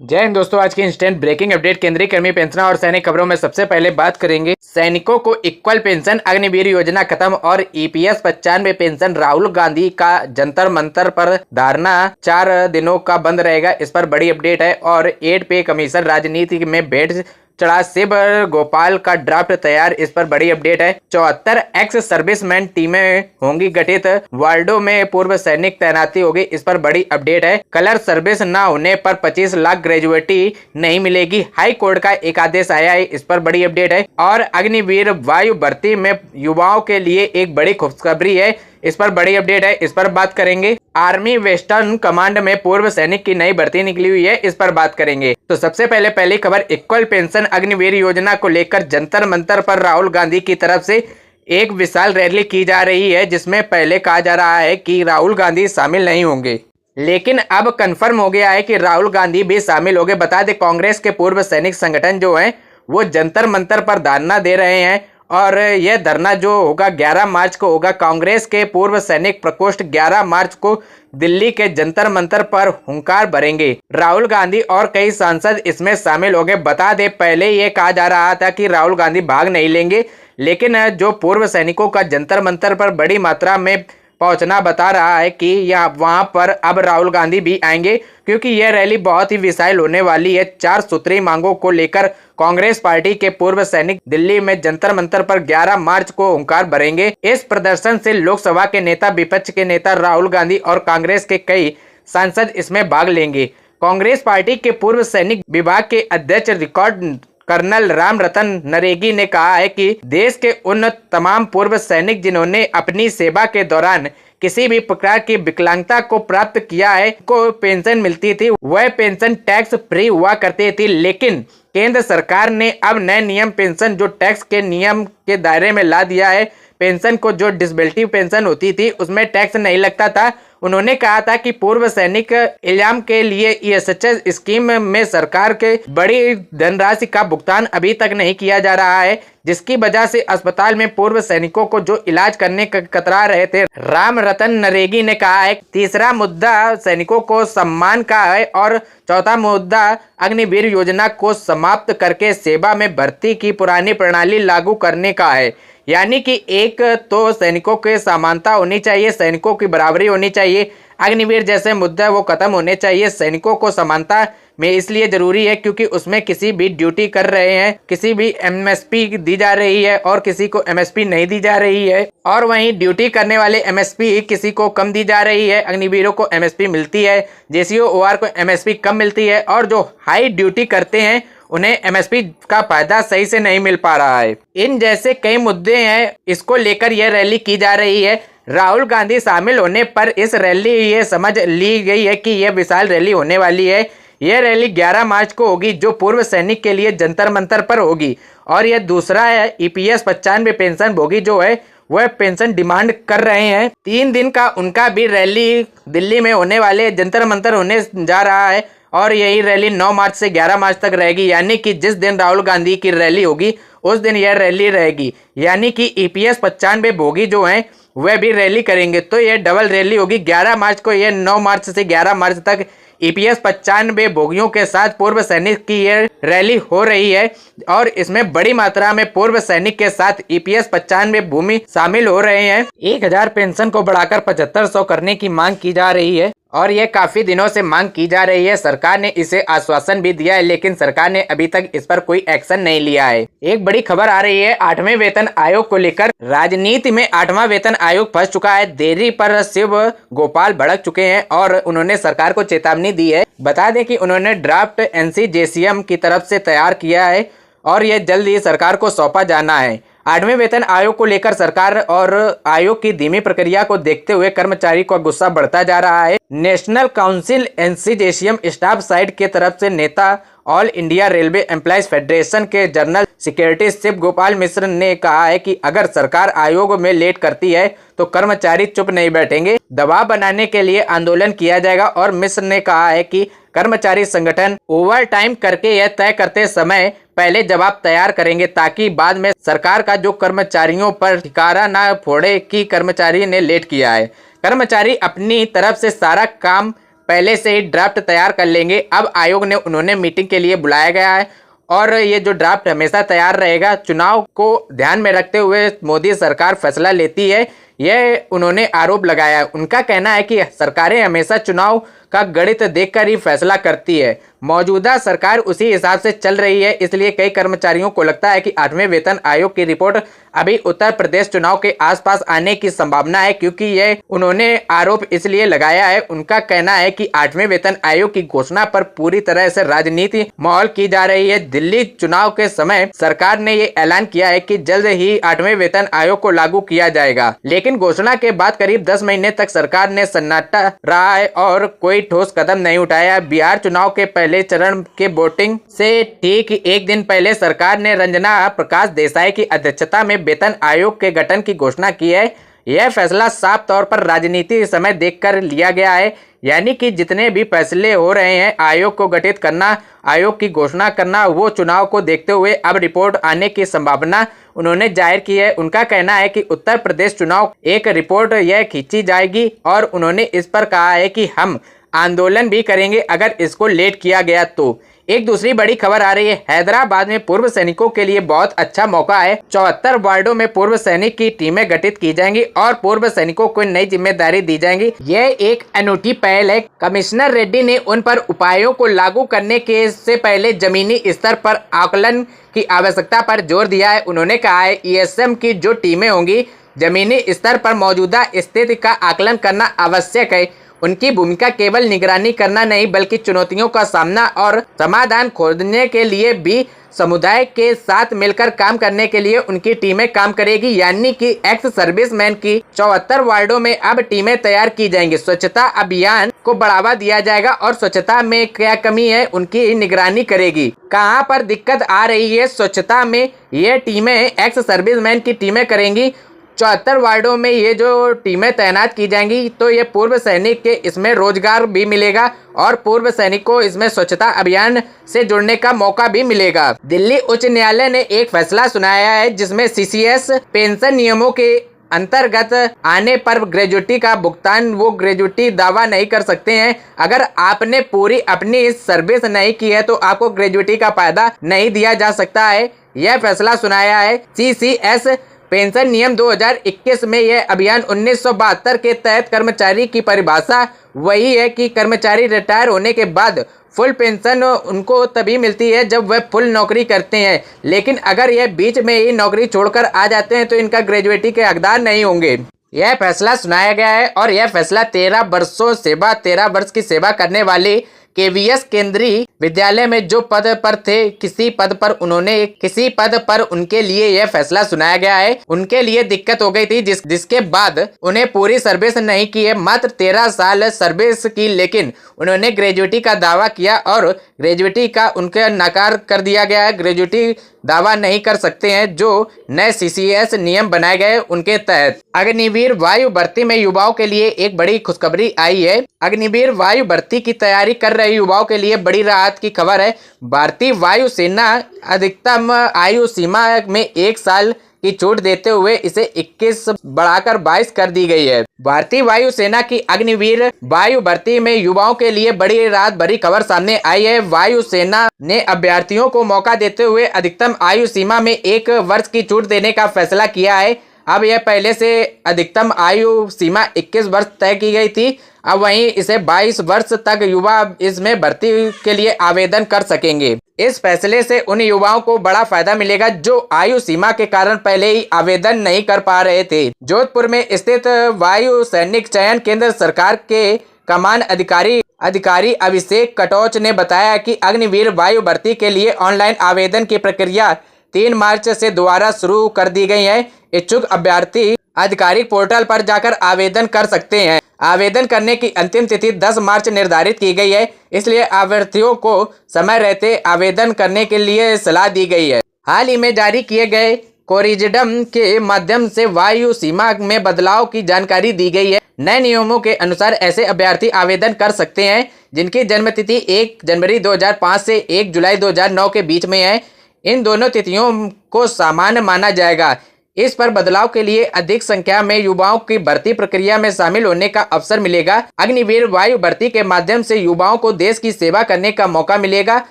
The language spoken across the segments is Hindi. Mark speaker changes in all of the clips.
Speaker 1: जय हिंद दोस्तों, आज की इंस्टेंट ब्रेकिंग अपडेट। केंद्रीय कर्मी पेंशन और सैनिक खबरों में सबसे पहले बात करेंगे सैनिकों को इक्वल पेंशन, अग्निवीर योजना खत्म और ईपीएस 95 पेंशन। राहुल गांधी का जंतर मंतर पर धरना 4 दिनों का बंद रहेगा, इस पर बड़ी अपडेट है। और 8 पे कमीशन राजनीति में भेंट चढ़ा, शिव गोपाल का ड्राफ्ट तैयार, इस पर बड़ी अपडेट है। 74 एक्स सर्विसमैन टीमें होंगी गठित, वार्डो में पूर्व सैनिक तैनाती होगी, इस पर बड़ी अपडेट है। कलर सर्विस न होने पर 25 लाख ग्रेजुएटी नहीं मिलेगी, हाई कोर्ट का एक आदेश आया है, इस पर बड़ी अपडेट है। और अग्निवीर वायु भर्ती में युवाओं के लिए एक बड़ी खुशखबरी है, इस पर बड़ी अपडेट है, इस पर बात करेंगे। आर्मी वेस्टर्न कमांड में पूर्व सैनिक की नई भर्ती निकली हुई है, इस पर बात करेंगे। तो सबसे पहली खबर, इक्वल पेंशन अग्निवीर योजना को लेकर जंतर मंतर पर राहुल गांधी की तरफ से एक विशाल रैली की जा रही है, जिसमें पहले कहा जा रहा है कि राहुल गांधी शामिल नहीं होंगे, लेकिन अब कंफर्म हो गया है कि राहुल गांधी भी शामिल होंगे। बता दें, कांग्रेस के पूर्व सैनिक संगठन जो हैं वो जंतर मंतर पर धरना दे रहे हैं और यह धरना जो होगा 11 मार्च को होगा। कांग्रेस के पूर्व सैनिक प्रकोष्ठ 11 मार्च को दिल्ली के जंतर मंतर पर हुंकार भरेंगे। राहुल गांधी और कई सांसद इसमें शामिल होंगे। बता दें, पहले ये कहा जा रहा था कि राहुल गांधी भाग नहीं लेंगे, लेकिन जो पूर्व सैनिकों का जंतर मंतर पर बड़ी मात्रा में पहुंचना बता रहा है कि यहाँ वहां पर अब राहुल गांधी भी आएंगे, क्योंकि यह रैली बहुत ही विशाल होने वाली है। 4 सूत्री मांगों को लेकर कांग्रेस पार्टी के पूर्व सैनिक दिल्ली में जंतर मंतर पर 11 मार्च को हुंकार भरेंगे। इस प्रदर्शन से लोकसभा के नेता, विपक्ष के नेता राहुल गांधी और कांग्रेस के कई सांसद इसमें भाग लेंगे। कांग्रेस पार्टी के पूर्व सैनिक विभाग के अध्यक्ष रिकॉर्ड कर्नल राम रतन नरेगी ने कहा है कि देश के उन तमाम पूर्व सैनिक जिन्होंने अपनी सेवा के दौरान किसी भी प्रकार की विकलांगता को प्राप्त किया है को पेंशन मिलती थी, वह पेंशन टैक्स फ्री हुआ करती थी। लेकिन केंद्र सरकार ने अब नए नियम पेंशन जो टैक्स के नियम के दायरे में ला दिया है। पेंशन को जो डिसेबिलिटी पेंशन होती थी उसमें टैक्स नहीं लगता था। उन्होंने कहा था कि पूर्व सैनिक इलाम के लिए ईएसएच स्कीम में सरकार के बड़ी धनराशि का भुगतान अभी तक नहीं किया जा रहा है, जिसकी वजह से अस्पताल में पूर्व सैनिकों को जो इलाज करने का कतरा रहे थे। राम रतन नरेगी ने कहा है, तीसरा मुद्दा सैनिकों को सम्मान का है और चौथा मुद्दा अग्निवीर योजना को समाप्त करके सेवा में भर्ती की पुरानी प्रणाली लागू करने का है। यानी कि एक तो सैनिकों के समानता होनी चाहिए, सैनिकों की बराबरी होनी चाहिए, अग्निवीर जैसे मुद्दे वो खत्म होने चाहिए। सैनिकों को समानता में इसलिए जरूरी है क्योंकि उसमें किसी भी ड्यूटी कर रहे हैं, किसी भी एमएसपी दी जा रही है और किसी को एमएसपी नहीं दी जा रही है, और वहीं ड्यूटी करने वाले एमएसपी किसी को कम दी जा रही है। अग्निवीरों को एमएसपी मिलती है, जेसीओ ओआर को एमएसपी कम मिलती है, और जो हाई ड्यूटी करते हैं उन्हें एमएसपी का फायदा सही से नहीं मिल पा रहा है। इन जैसे कई मुद्दे हैं, इसको लेकर यह रैली की जा रही है। राहुल गांधी शामिल होने पर इस रैली ये समझ ली गई है कि यह विशाल रैली होने वाली है। यह रैली 11 मार्च को होगी, जो पूर्व सैनिक के लिए जंतर मंतर पर होगी। और यह दूसरा है, ईपीएस 95 पेंशन भोगी जो है वह पेंशन डिमांड कर रहे हैं। 3 दिन का उनका भी रैली दिल्ली में होने वाले जंतर मंतर होने जा रहा है, और यही रैली 9 मार्च से 11 मार्च तक रहेगी। यानी कि जिस दिन राहुल गांधी की रैली होगी उस दिन यह रैली रहेगी। यानी कि ईपीएस 95 भोगी जो हैं वह भी रैली करेंगे, तो यह डबल रैली होगी। 11 मार्च को, यह 9 मार्च से 11 मार्च तक ईपीएस 95 भोगियों के साथ पूर्व सैनिक की यह रैली हो रही है, और इसमें बड़ी मात्रा में पूर्व सैनिक के साथ ईपीएस 95 भूमि शामिल हो रहे हैं। 1000 पेंशन को बढ़ाकर 7500 करने की मांग की जा रही है, और यह काफी दिनों से मांग की जा रही है। सरकार ने इसे आश्वासन भी दिया है, लेकिन सरकार ने अभी तक इस पर कोई एक्शन नहीं लिया है। एक बड़ी खबर आ रही है 8वें वेतन आयोग को लेकर। राजनीति में 8वां वेतन आयोग फंस चुका है। देरी पर शिव गोपाल भड़क चुके हैं और उन्होंने सरकार को चेतावनी दी है। बता दें कि उन्होंने ड्राफ्ट एनसीजेसीएम की तरफ से तैयार किया है और यह जल्द ही सरकार को सौंपा जाना है। 8वें वेतन आयोग को लेकर सरकार और आयोग की धीमी प्रक्रिया को देखते हुए कर्मचारी का गुस्सा बढ़ता जा रहा है। नेशनल काउंसिल एनसीजेसीएम स्टाफ साइड के तरफ से नेता all India railway employees federation के जनरल सेक्रेटरी शिव गोपाल मिश्र ने कहा है कि अगर सरकार आयोग में लेट करती है तो कर्मचारी चुप नहीं बैठेंगे, दबाव बनाने के लिए आंदोलन किया जाएगा। और मिश्र ने कहा है कि कर्मचारी संगठन ओवर टाइम करके यह तय करते समय पहले जवाब तैयार करेंगे, ताकि बाद में सरकार का जो कर्मचारियों पर ठिकारा ना फोड़े कि कर्मचारी ने लेट किया है। कर्मचारी अपनी तरफ से सारा काम पहले से ही ड्राफ्ट तैयार कर लेंगे। अब आयोग ने उन्होंने मीटिंग के लिए बुलाया गया है और ये जो ड्राफ्ट हमेशा तैयार रहेगा। चुनाव को ध्यान में रखते हुए मोदी सरकार फैसला लेती है, यह उन्होंने आरोप लगाया। उनका कहना है कि सरकारें हमेशा चुनाव का गणित देखकर ही फैसला करती है। मौजूदा सरकार उसी हिसाब से चल रही है, इसलिए कई कर्मचारियों को लगता है कि 8वें वेतन आयोग की रिपोर्ट अभी उत्तर प्रदेश चुनाव के आसपास आने की संभावना है, क्योंकि यह उन्होंने आरोप इसलिए लगाया है। उनका कहना है कि 8वें वेतन आयोग की घोषणा पर पूरी तरह से राजनीति माहौल की जा रही है। दिल्ली चुनाव के समय सरकार ने ये ऐलान किया है कि जल्द ही 8वें वेतन आयोग को लागू किया जाएगा, लेकिन घोषणा के बाद करीब 10 महीने तक सरकार ने सन्नाटा रहा है और कोई ठोस कदम नहीं उठाया। बिहार चुनाव के पहले चरण के वोटिंग से ठीक एक दिन पहले सरकार ने रंजना प्रकाश देसाई की अध्यक्षता में वेतन आयोग के गठन की घोषणा की है। यह फैसला साफ तौर पर राजनीतिक समय देखकर लिया गया है, यानी कि जितने भी फैसले हो रहे हैं आयोग को गठित करना, आयोग की घोषणा करना, वो चुनाव को देखते हुए अब रिपोर्ट आने की संभावना उन्होंने जाहिर की है। उनका कहना है कि उत्तर प्रदेश चुनाव एक रिपोर्ट यह खींची जाएगी और उन्होंने इस पर कहा है कि हम आंदोलन भी करेंगे अगर इसको लेट किया गया तो। एक दूसरी बड़ी खबर आ रही है, हैदराबाद में पूर्व सैनिकों के लिए बहुत अच्छा मौका है। 74 वार्डों में पूर्व सैनिक की टीमें गठित की जाएंगी और पूर्व सैनिकों को नई जिम्मेदारी दी जाएंगी। यह एक अनूठी पहल है। कमिश्नर रेड्डी ने उन पर उपायों को लागू करने के से पहले जमीनी स्तर पर आकलन की आवश्यकता पर जोर दिया है। उन्होंने कहा है ईएसएम की जो टीमें होंगी, जमीनी स्तर पर मौजूदा स्थिति का आकलन करना आवश्यक है। उनकी भूमिका केवल निगरानी करना नहीं बल्कि चुनौतियों का सामना और समाधान खोजने के लिए भी समुदाय के साथ मिलकर काम करने के लिए उनकी टीमें काम करेगी। यानी कि एक्स सर्विसमैन की 74 वार्डों में अब टीमें तैयार की जाएंगी। स्वच्छता अभियान को बढ़ावा दिया जाएगा और स्वच्छता में क्या कमी है उनकी निगरानी करेगी। कहाँ पर दिक्कत आ रही है स्वच्छता में, ये टीमें एक्स सर्विसमैन की टीमें करेंगी। 74 वार्डों में ये जो टीमें तैनात की जाएंगी तो ये पूर्व सैनिक के इसमें रोजगार भी मिलेगा और पूर्व सैनिक को इसमें स्वच्छता अभियान से जुड़ने का मौका भी मिलेगा। दिल्ली उच्च न्यायालय ने एक फैसला सुनाया है जिसमें सीसीएस पेंशन नियमों के अंतर्गत आने पर ग्रेजुटी का भुगतान वो ग्रेजुटी दावा नहीं कर सकते हैं। अगर आपने पूरी अपनी सर्विस नहीं की है तो आपको ग्रेजुटी का फायदा नहीं दिया जा सकता है। यह फैसला सुनाया है सीसीएस पेंशन नियम 2021 में। यह अभियान 1972 के तहत कर्मचारी की परिभाषा वही है कि कर्मचारी रिटायर होने के बाद फुल पेंशन उनको तभी मिलती है जब वह फुल नौकरी करते हैं, लेकिन अगर यह बीच में ही नौकरी छोड़कर आ जाते हैं तो इनका ग्रेजुएटी के हकदार नहीं होंगे। यह फैसला सुनाया गया है और यह फैसला 13 वर्ष की सेवा करने वाले केवीएस केंद्रीय विद्यालय में जो पद पर थे किसी पद पर उनके लिए यह फैसला सुनाया गया है। उनके लिए दिक्कत हो गई थी जिसके बाद उन्हें पूरी सर्विस नहीं की है, मात्र 13 साल सर्विस की, लेकिन उन्होंने ग्रेजुएटी का दावा किया और ग्रेजुएटी का उनके नकार कर दिया गया है। ग्रेजुएटी दावा नहीं कर सकते हैं जो नए सीसीएस नियम बनाए गए उनके तहत। अग्निवीर वायु भर्ती में युवाओं के लिए एक बड़ी खुशखबरी आई है। अग्निवीर वायु भर्ती की तैयारी कर रहे युवाओं के लिए बड़ी राहत की खबर है। भारतीय वायु सेना अधिकतम आयु सीमा में 1 साल की छूट देते हुए इसे 21 बढ़ाकर 22 कर दी गई है। भारतीय वायु सेना की अग्निवीर वायु भर्ती में युवाओं के लिए बड़ी राहत भरी खबर सामने आई है। वायु सेना ने अभ्यर्थियों को मौका देते हुए अधिकतम आयु सीमा में 1 वर्ष की छूट देने का फैसला किया है। अब यह पहले से अधिकतम आयु सीमा 21 वर्ष तय की गई थी, अब वहीं इसे 22 वर्ष तक युवा इसमें भर्ती के लिए आवेदन कर सकेंगे। इस फैसले से उन युवाओं को बड़ा फायदा मिलेगा जो आयु सीमा के कारण पहले ही आवेदन नहीं कर पा रहे थे। जोधपुर में स्थित वायु सैनिक चयन केंद्र सरकार के कमान अधिकारी अभिषेक कटोच ने बताया कि अग्निवीर वायु भर्ती के लिए ऑनलाइन आवेदन की प्रक्रिया 3 मार्च से दोबारा शुरू कर दी गई है। इच्छुक अभ्यर्थी आधिकारिक पोर्टल पर जाकर आवेदन कर सकते हैं। आवेदन करने की अंतिम तिथि 10 मार्च निर्धारित की गई है, इसलिए अभ्यर्थियों को समय रहते आवेदन करने के लिए सलाह दी गई है। हाल ही में जारी किए गए कोरिजिडम के माध्यम से वायु सीमा में बदलाव की जानकारी दी गई है। नए नियमों के अनुसार ऐसे अभ्यर्थी आवेदन कर सकते हैं जिनकी जन्मतिथि 1 जनवरी 2005 से 1 जुलाई 2009 के बीच में है। इन दोनों तिथियों को सामान्य माना जाएगा। इस पर बदलाव के लिए अधिक संख्या में युवाओं की भर्ती प्रक्रिया में शामिल होने का अवसर मिलेगा। अग्निवीर वायु भर्ती के माध्यम से युवाओं को देश की सेवा करने का मौका मिलेगा।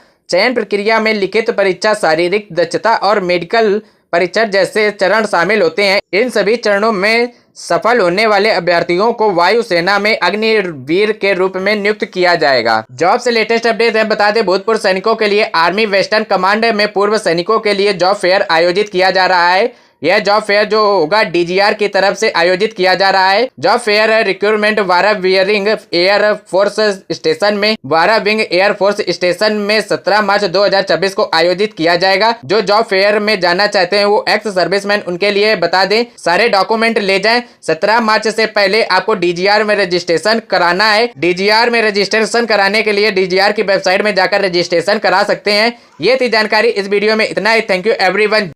Speaker 1: चयन प्रक्रिया में लिखित परीक्षा, शारीरिक दक्षता और मेडिकल परीक्षण जैसे चरण शामिल होते हैं। इन सभी चरणों में सफल होने वाले अभ्यर्थियों को वायुसेना में अग्निवीर के रूप में नियुक्त किया जाएगा। जॉब से लेटेस्ट अपडेट है, बता दें भूतपूर्व सैनिकों के लिए आर्मी वेस्टर्न कमांड में पूर्व सैनिकों के लिए जॉब फेयर आयोजित किया जा रहा है। यह जॉब फेयर जो होगा डीजीआर की तरफ से आयोजित किया जा रहा है। जॉब फेयर रिक्रूटमेंट वारा वियरिंग एयर फोर्स स्टेशन में, वारा विंग एयर फोर्स स्टेशन में 17 मार्च 2026 को आयोजित किया जाएगा। जो जॉब फेयर में जाना चाहते हैं वो एक्स सर्विसमैन, उनके लिए बता दें सारे डॉक्यूमेंट ले जाएं। 17 मार्च से पहले आपको डीजीआर में रजिस्ट्रेशन कराना है। डीजीआर में रजिस्ट्रेशन कराने के लिए डीजीआर की वेबसाइट में जाकर रजिस्ट्रेशन करा सकते हैं। ये थी जानकारी इस वीडियो में, इतना ही। Thank you everyone.